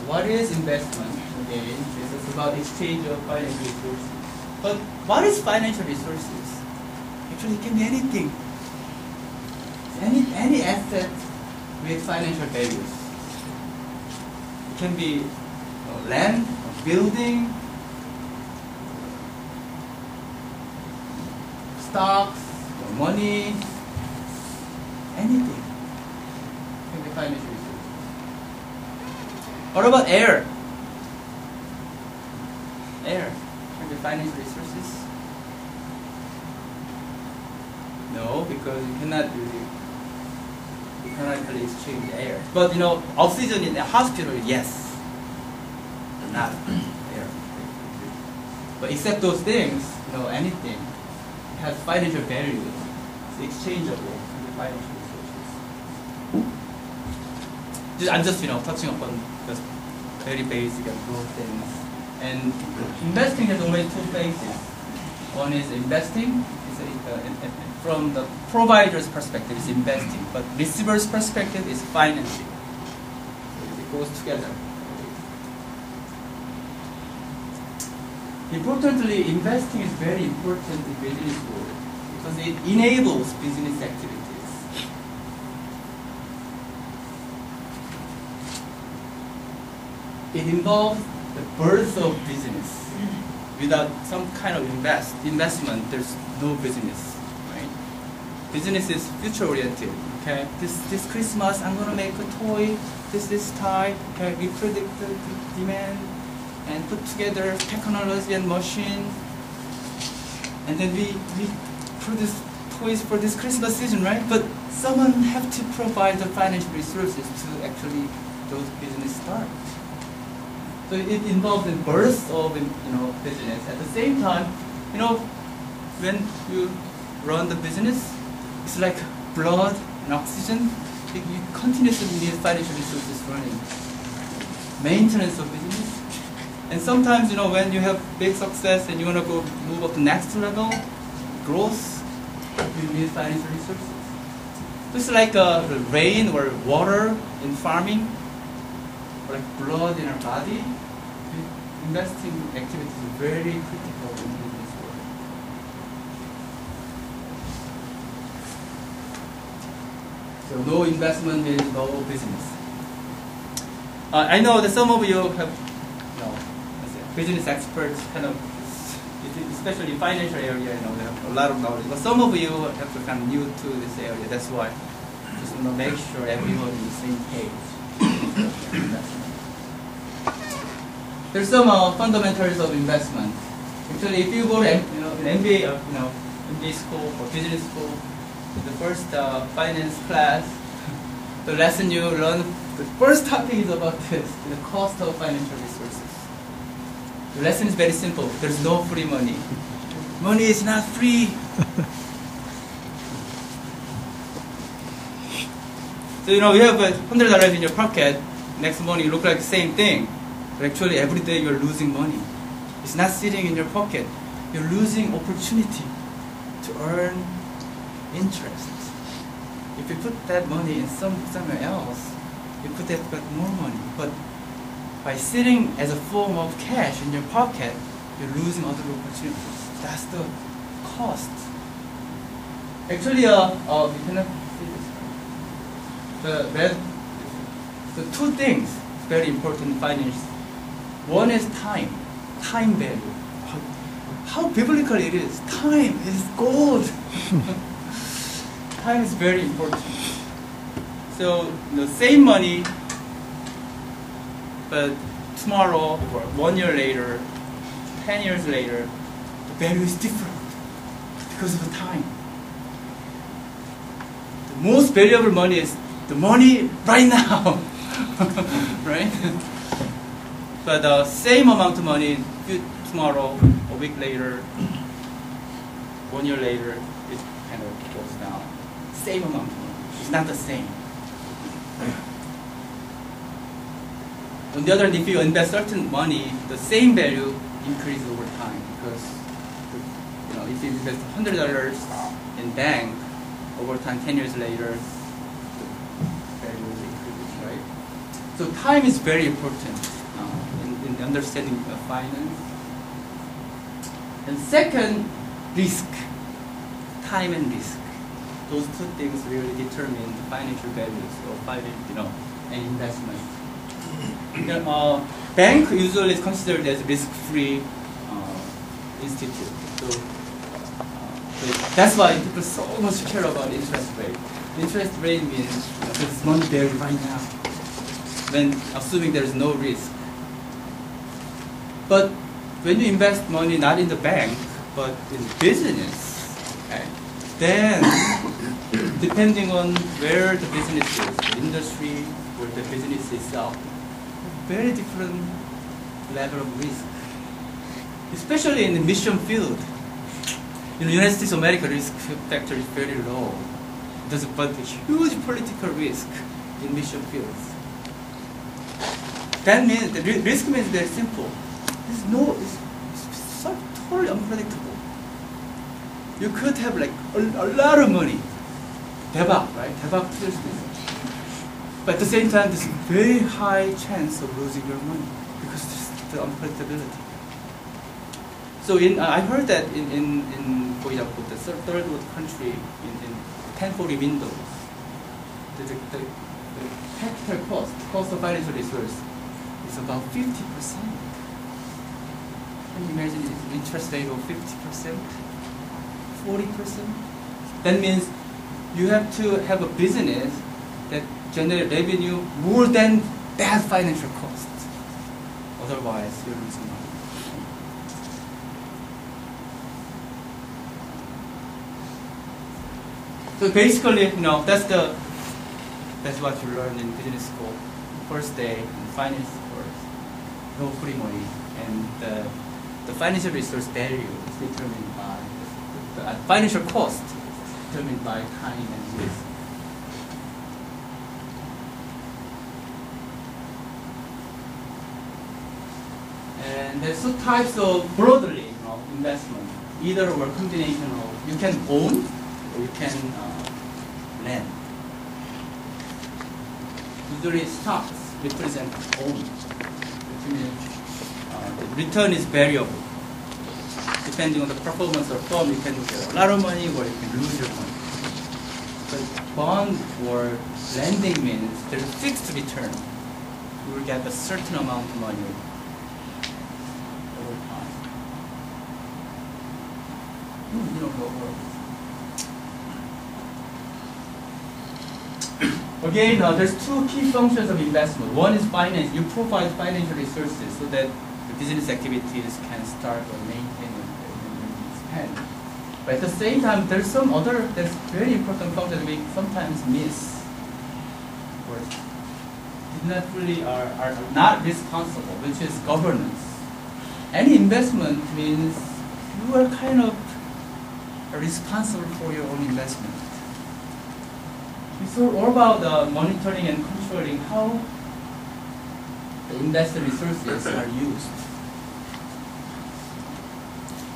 what is investment? Again, this is about exchange of financial resources. But what is financial resources? Actually, it can be anything. Any asset with financial values. It can be land, a building, stocks, money, anything can be financial resources. What about air? Air can be financial resources? No, because you cannot really exchange air. But oxygen in the hospital, yes. Not air. But except those things, anything has financial value. It's exchangeable with financial resources. I'm just touching upon just very basic and broad things. And investing has only two phases. One is investing. From the provider's perspective, it's investing, but receiver's perspective is financing. So it goes together. Importantly, investing is very important in business world because it enables business activities. It involves the birth of business. Without some kind of investment, there's no business, right? Business is future-oriented. Okay, this Christmas I'm gonna make a toy. This time, okay, we predict the demand and put together technology and machine, and then we produce toys for this Christmas season, right? But someone have to provide the financial resources to actually those business start. So it involves the birth of business. At the same time, when you run the business, it's like blood and oxygen. You continuously need financial resources running. Maintenance of business. And sometimes, when you have big success and you want to go move up to next level, growth, you need financial resources. It's like rain or water in farming, or like blood in our body. Investing activities is very critical in business world. So no investment means no business. I know that some of you have, business experts, especially financial area, they have a lot of knowledge. But some of you have become new to this area. That's why just want to make sure everyone is on the same page. There's some fundamentals of investment. Actually, if you go to an MBA, MBA school or business school, the first finance class, the lesson you learn, the first topic is about this: the cost of financial resources. The lesson is very simple. There's no free money. Money is not free. So you have $100 in your pocket. Next morning, you look like the same thing. But actually, every day you're losing money. It's not sitting in your pocket. You're losing opportunity to earn interest. If you put that money in somewhere else, you could have got more money. But by sitting as a form of cash in your pocket, you're losing other opportunities. That's the cost. Actually, we cannot see this. The two things very important in finance. One is time value. How biblical it is. Time is gold. Time is very important. So same money, but tomorrow or 1 year later, 10 years later, the value is different because of the time. The most valuable money is the money right now, right? But the same amount of money tomorrow, a week later, 1 year later, it kind of goes down. Same amount of money. It's not the same. On the other hand, if you invest certain money, the same value increases over time because if you invest $100 in bank, over time, 10 years later, the value will increase, right? So time is very important. understanding of finance. And second, risk, time and risk. Those two things really determine the financial values of an investment. Bank usually is considered as risk-free institute. So that's why people so much care about interest rate. Interest rate means there's money there right now, when assuming there is no risk. But when you invest money not in the bank, but in business, okay, then depending on where the business is, the industry, where the business itself, very different level of risk. Especially in the mission field. In the United States of America, risk factor is very low. There's but a huge political risk in mission fields. That means the risk means very simple. It's so totally unpredictable. You could have like a lot of money, 대박, right? 대박 투자일 수도 있어. But at the same time, there's a very high chance of losing your money because there's the unpredictability. So I heard that for example, the third world country in 1040 windows, the capital cost of financial resource is about 50%. Can you imagine an interest rate of 50%, 40%? That means you have to have a business that generate revenue more than that financial cost. Otherwise, you're losing money. So basically, that's what you learn in business school. First day in finance course, no free money, and the financial resource value is determined by the financial cost is determined by time and risk. And there's two types of broadly investment, either or combination of you can own or you can lend. Usually stocks represent own, which means the return is variable. Depending on the performance of the firm, you can get a lot of money or you can lose your money. But bond or lending means there's a fixed return. You will get a certain amount of money over time. You don't know. Again, there's two key functions of investment. One is finance. You provide financial resources so that the business activities can start or maintain and expand. But at the same time, there's some other that's very important function we sometimes miss, or did not really are not responsible, which is governance. Any investment means you are kind of responsible for your own investment. It's all about monitoring and controlling how the investor resources are used.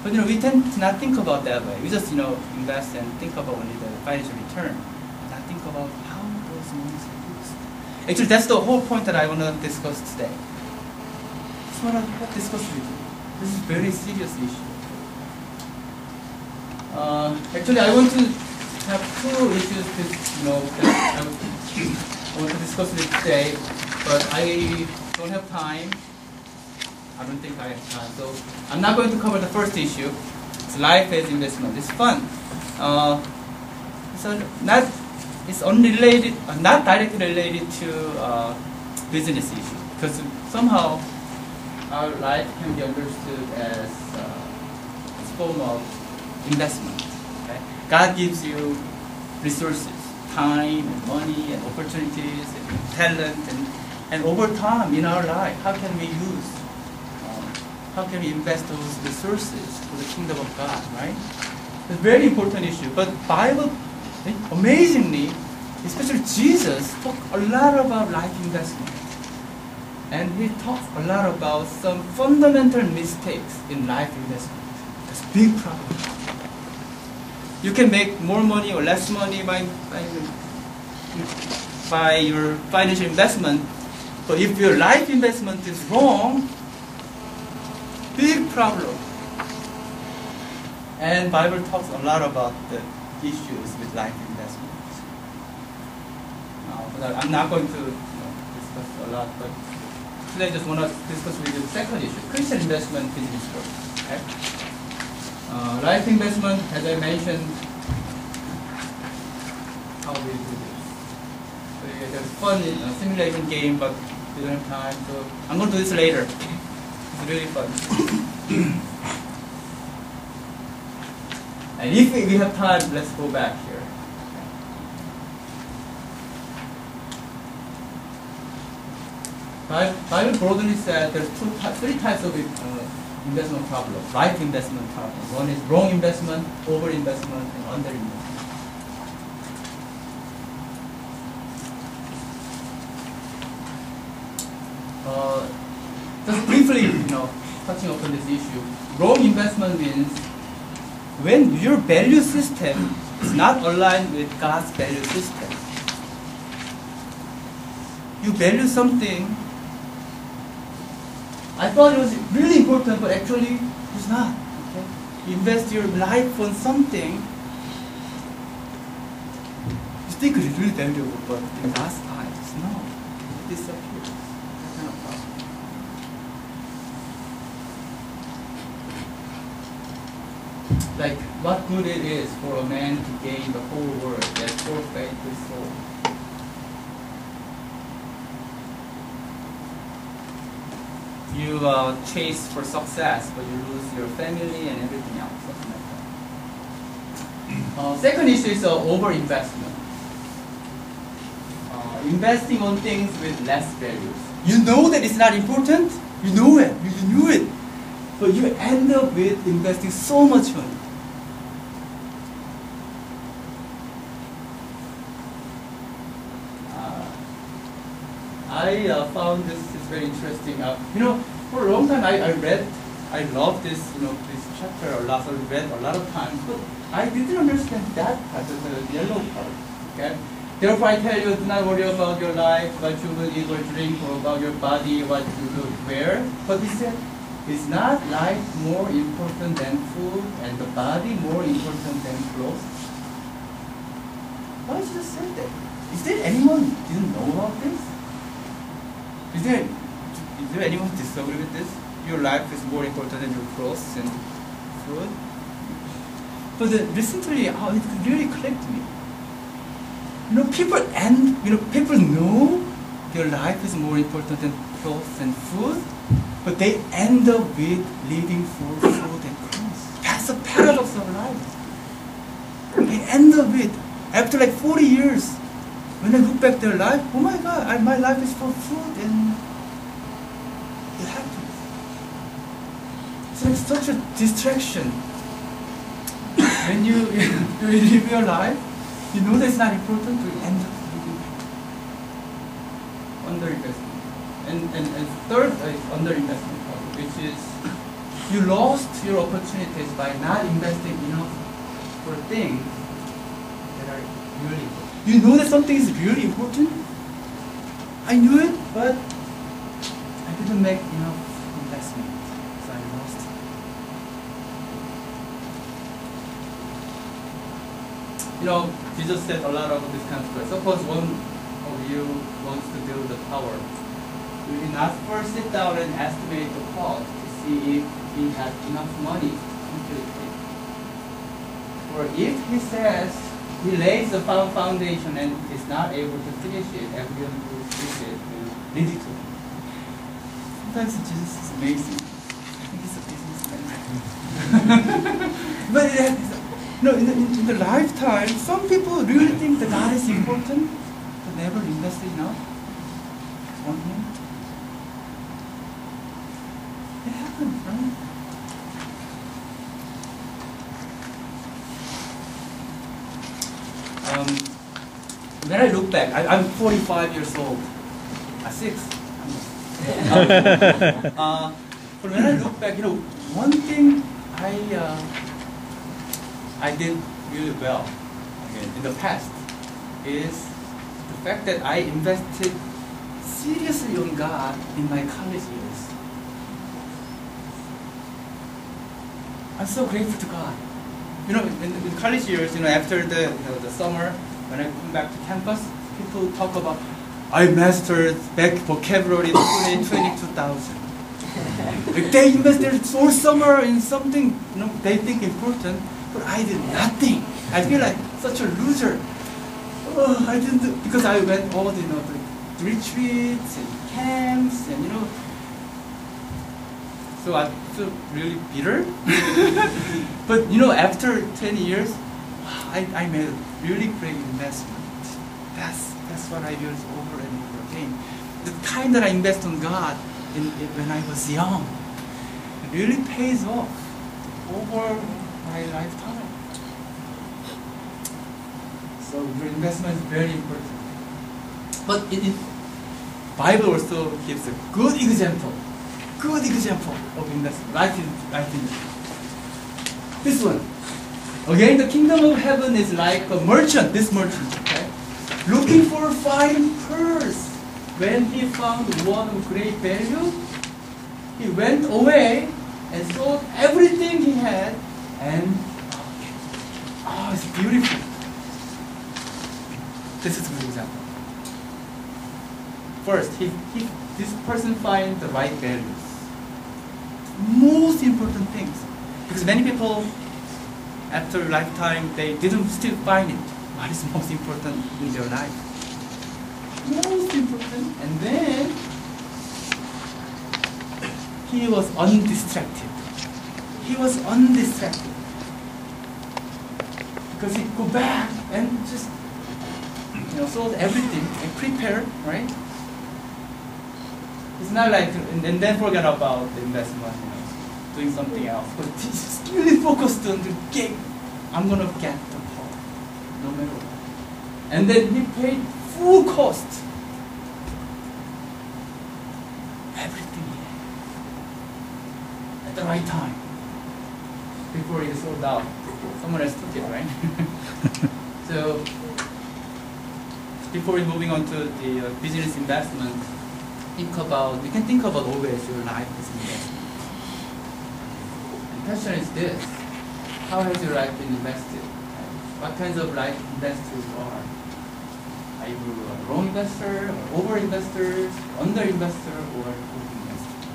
But we tend to not think about that way. We just invest and think about only the financial return, and not think about how those monies are used. Actually, that's the whole point that I want to discuss today. I just want to discuss with you. This is a very serious issue. Actually, I want to have two issues that I want to discuss with you today, but I don't have time. I don't think I have time, so I'm not going to cover the first issue. It's life as investment. It's fun. It's unrelated, not directly related to business issue, because somehow our life can be understood as a form of investment. Okay? God gives you resources, time and money and opportunities and talent, and over time in our life, how can we invest those resources for the kingdom of God, right? It's a very important issue. But Bible, amazingly, especially Jesus, talked a lot about life investment. And he talks a lot about some fundamental mistakes in life investment. That's a big problem. You can make more money or less money by your financial investment, but if your life investment is wrong, problem. And Bible talks a lot about the issues with life investments. But I'm not going to discuss a lot, but today I just want to discuss with you the second issue, Christian investment business growth. Okay? Life investment, as I mentioned, how we do this. So there's fun simulation game, but we don't have time, so I'm going to do this later. It's really fun. And if we have time, let's go back here. Bible broadly said there's three types of investment problems, life investment problems. One is wrong investment, over investment, and under investment. Just briefly, touching upon this issue, wrong investment means when your value system is not aligned with God's value system. You value something, I thought it was really important, but actually it's not. Okay? You invest your life on something, you think it's really valuable, but in God's eyes, no, it disappears. That's kind of problem. Like, what good it is for a man to gain the whole world and forfeit his soul. You chase for success, but you lose your family and everything else, something like that. Second issue is over-investment. Investing on things with less values. You know that it's not important, you know it, you knew it, but you end up with investing so much money. I found this is very interesting. For a long time I loved this, this chapter a lot. So I read a lot of times, but I didn't understand that part, the yellow part. Okay. Therefore, I tell you, do not worry about your life, what you will eat or drink, or about your body, what you will wear. But he said, is not life more important than food, and the body more important than clothes? Why did you just say that? Is there anyone who didn't know about this? Is there anyone who disagree with this? Your life is more important than your clothes and food? But recently, it really clicked me. People know their life is more important than clothes and food, but they end up with living for food and clothes. That's the paradox of life. They end up with, after like 40 years, when I look back their life, oh my God, my life is for food and happiness. So it's such a distraction. When you live your life, you know that's not important, to end up living under-investment. And third is under-investment problem, which is you lost your opportunities by not investing enough for things that are really important. You know that something is really important? I knew it, but I didn't make enough investment, so I lost it. Jesus said a lot of this kind of stuff. Suppose one of you wants to build a tower. You will not first sit down and estimate the cost to see if he has enough money to complete it. Or if he says he lays the foundation and is not able to finish it, everyone who sees it will lead it to him. Sometimes Jesus is amazing. I think he's a businessman. But in the lifetime, some people really think that God is important, but never invested enough on Him. It happens, right? When I look back, I'm 45 years old. 6. But when I look back, one thing I did really well in the past is the fact that I invested seriously on God in my college years. I'm so grateful to God. You know, in college years, after the summer, when I come back to campus, people talk about, I mastered back vocabulary 22,000. Like they invested all summer in something they think important, but I did nothing. I feel like such a loser. Oh, I didn't do, because I went all the retreats and camps and so I feel really bitter. But after 10 years, I made a really great investment. That's what I use over and over again. The time that I invest on God when I was young, it really pays off over my lifetime. So your investment is very important. But the Bible also gives a good example of investment. Life investment. This one. Again, the kingdom of heaven is like a merchant, this merchant, okay? Looking for a fine purse. When he found one of great value, he went away and sold everything he had and it's beautiful. This is a good example. First, this person finds the right values. Most important things. Because many people, after a lifetime, they didn't still find it. What is most important in their life? Most important. And then, he was undistracted. Because he go back and just sold everything and prepared, right? It's not like, and then forget about the investment, doing something else. But he's really focused on the game. I'm going to get the part, no matter what. And then he paid full cost. Everything he had. At the right time. Before he sold out. Someone else took it, right? So, before moving on to the business investment, we can think about always your life as investment. The question is this: how has your life been invested? What kinds of life investors are? Are you a wrong investor, or over investor, under investor, or over investor?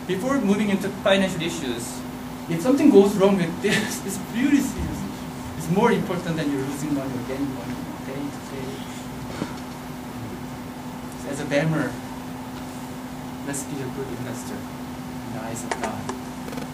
Before moving into financial issues, if something goes wrong with this, it's really serious. It's more important than you're losing money or gaining money day to day. So as a bearer, let's be a good investor in the eyes of God.